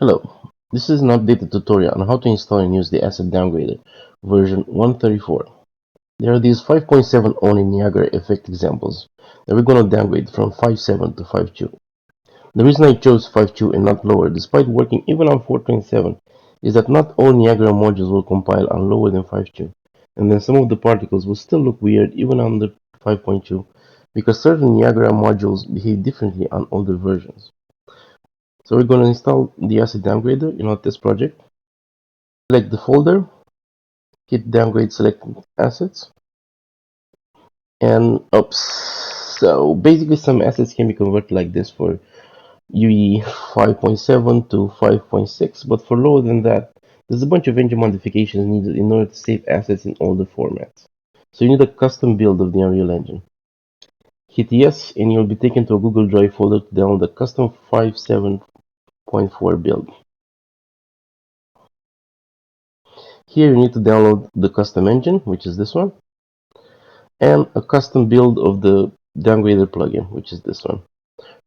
Hello, this is an updated tutorial on how to install and use the Asset Downgrader version 134. There are these 5.7 only Niagara effect examples that we're going to downgrade from 5.7 to 5.2. The reason I chose 5.2 and not lower, despite working even on 4.27, is that not all Niagara modules will compile on lower than 5.2, and then some of the particles will still look weird even on the 5.2 because certain Niagara modules behave differently on older versions. So we're going to install the Asset Downgrader in our test project. Select the folder, hit downgrade select assets, and oops. So basically some assets can be converted like this for UE 5.7 to 5.6, but for lower than that, there's a bunch of engine modifications needed in order to save assets in older formats. So you need a custom build of the Unreal Engine. Hit yes, and you'll be taken to a Google Drive folder to download the custom 5.7.4 build. Here you need to download the custom engine, which is this one, and a custom build of the Downgrader plugin, which is this one.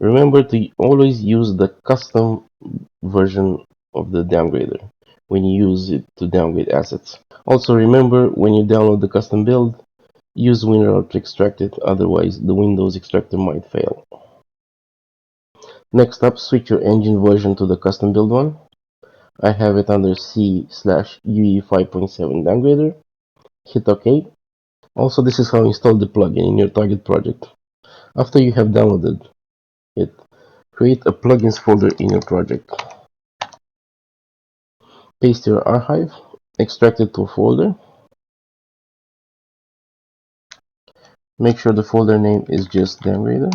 Remember to always use the custom version of the Downgrader when you use it to downgrade assets. Also remember, when you download the custom build, use WinRAR to extract it, otherwise the Windows extractor might fail. Next up, switch your engine version to the custom build one. I have it under C/UE 5.7 Downgrader. Hit OK. Also, this is how you install the plugin in your target project. After you have downloaded it, create a plugins folder in your project. Paste your archive, extract it to a folder. Make sure the folder name is just Downgrader.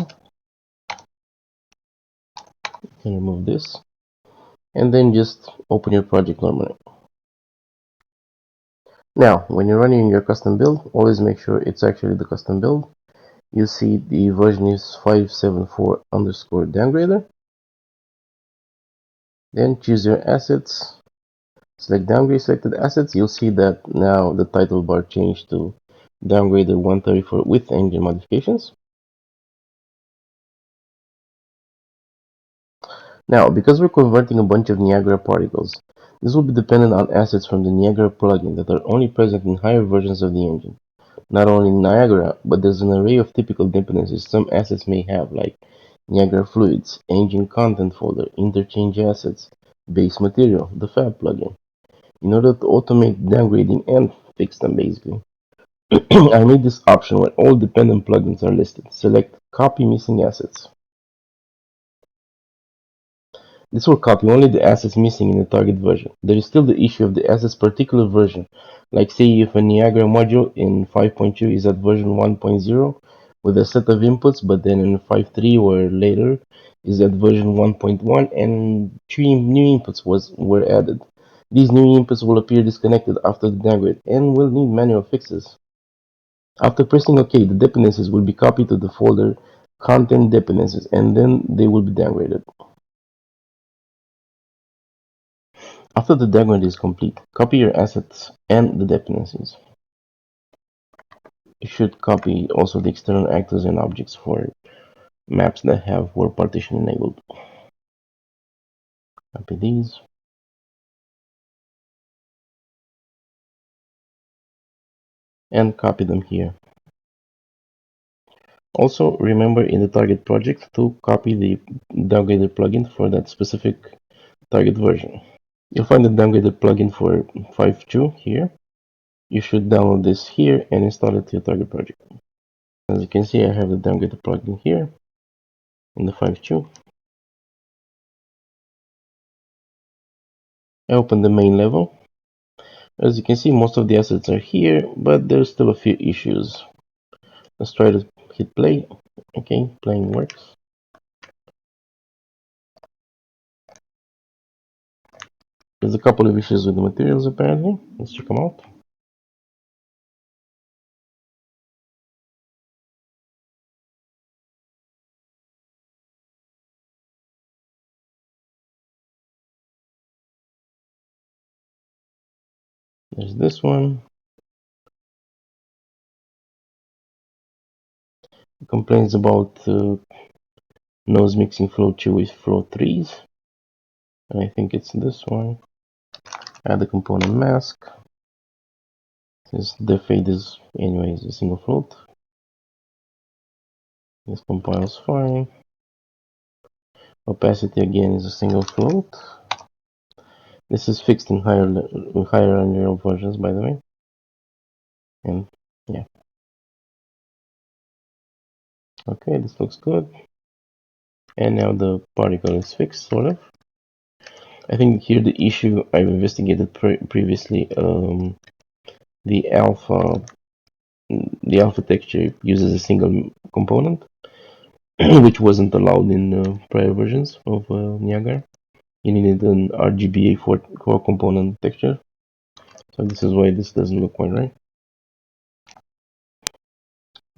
And remove this. And then just open your project normally. Now, when you're running your custom build, always make sure it's actually the custom build. You see the version is 574 underscore Downgrader. Then choose your assets. Select downgrade selected assets. You'll see that now the title bar changed to Downgrader 134 with engine modifications. Now, because we're converting a bunch of Niagara particles, this will be dependent on assets from the Niagara plugin that are only present in higher versions of the engine. Not only Niagara, but there's an array of typical dependencies some assets may have, like Niagara fluids, engine content folder, interchange assets, base material, the fab plugin, in order to automate downgrading and fix them basically. I made this option where all dependent plugins are listed. Select copy missing assets. This will copy only the assets missing in the target version. There is still the issue of the assets particular version, like say if a Niagara module in 5.2 is at version 1.0 with a set of inputs, but then in 5.3 or later is at version 1.1 and 3 new inputs were added. These new inputs will appear disconnected after the downgrade and will need manual fixes. After pressing OK, the dependencies will be copied to the folder content dependencies and then they will be downgraded. After the downgrade is complete, copy your assets and the dependencies. You should copy also the external actors and objects for maps that have word partition enabled. Copy these. And copy them here. Also, remember in the target project to copy the Downgrader plugin for that specific target version. You'll find the Downgrader plugin for 5.2 here. You should download this here and install it to your target project. As you can see, I have the Downgrader plugin here in the 5.2. I open the main level. As you can see, most of the assets are here, but there's still a few issues. Let's try to hit play. Okay, playing works. There's a couple of issues with the materials apparently. Let's check them out. There's this one. It complains about nose mixing flow 2 with flow 3s. And I think it's this one. Add the component mask. Since the fade is anyways a single float. This compiles fine. Opacity again is a single float. This is fixed in higher Unreal versions, by the way. And yeah. Okay, this looks good. And now the particle is fixed, sort of. I think here the issue I've investigated previously, the alpha texture uses a single component, which wasn't allowed in prior versions of Niagara. You needed an RGBA four component texture, so this is why this doesn't look quite right.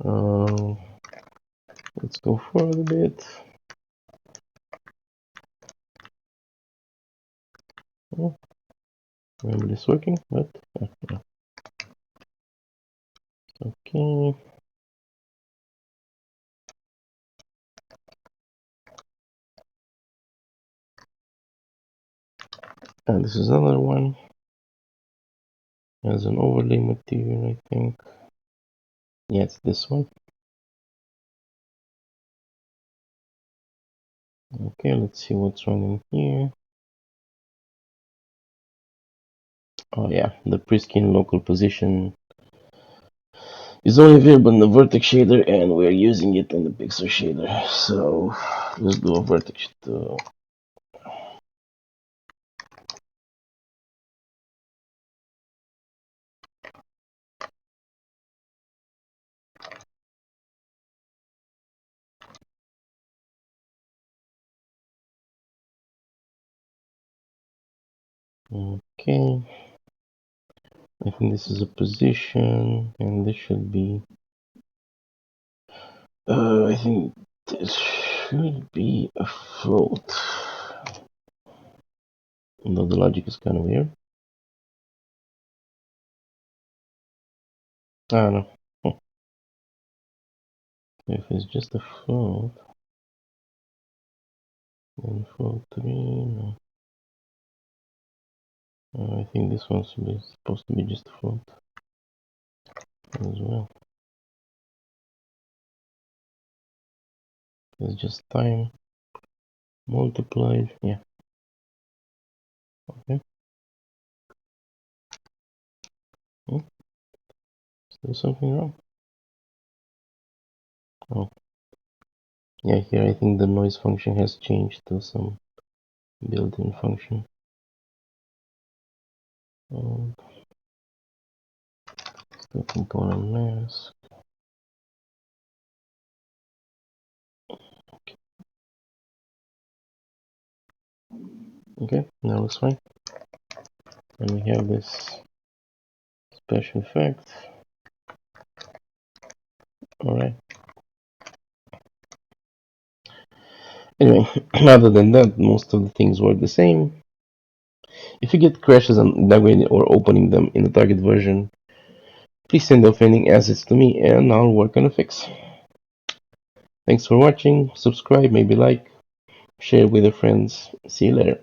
Uh, let's go further a bit. Oh, remember this working? What? Yeah. Okay. And this is another one. As an overlay material, I think. Yeah, it's this one. Okay, let's see what's wrong in here. Oh yeah, the pre-skin local position is only available in the vertex shader, and we're using it in the pixel shader. So let's do a vertex. Okay, I think this is a position, and this should be. I think this should be a float. Although the logic is kind of weird. I don't know. If it's just a float, then float 3, no. I think this one's supposed to be just a float as well. It's just time multiplied. Yeah. Okay. Oh, is there something wrong? Oh. Yeah, here I think the noise function has changed to some built-in function. The component mask. Okay, now looks fine. And we have this special effect. Alright. Anyway, other than that, most of the things work the same. If you get crashes on downgrading or opening them in the target version, please send the offending assets to me and I'll work on a fix. Thanks for watching, subscribe, maybe like, share with your friends. See you later.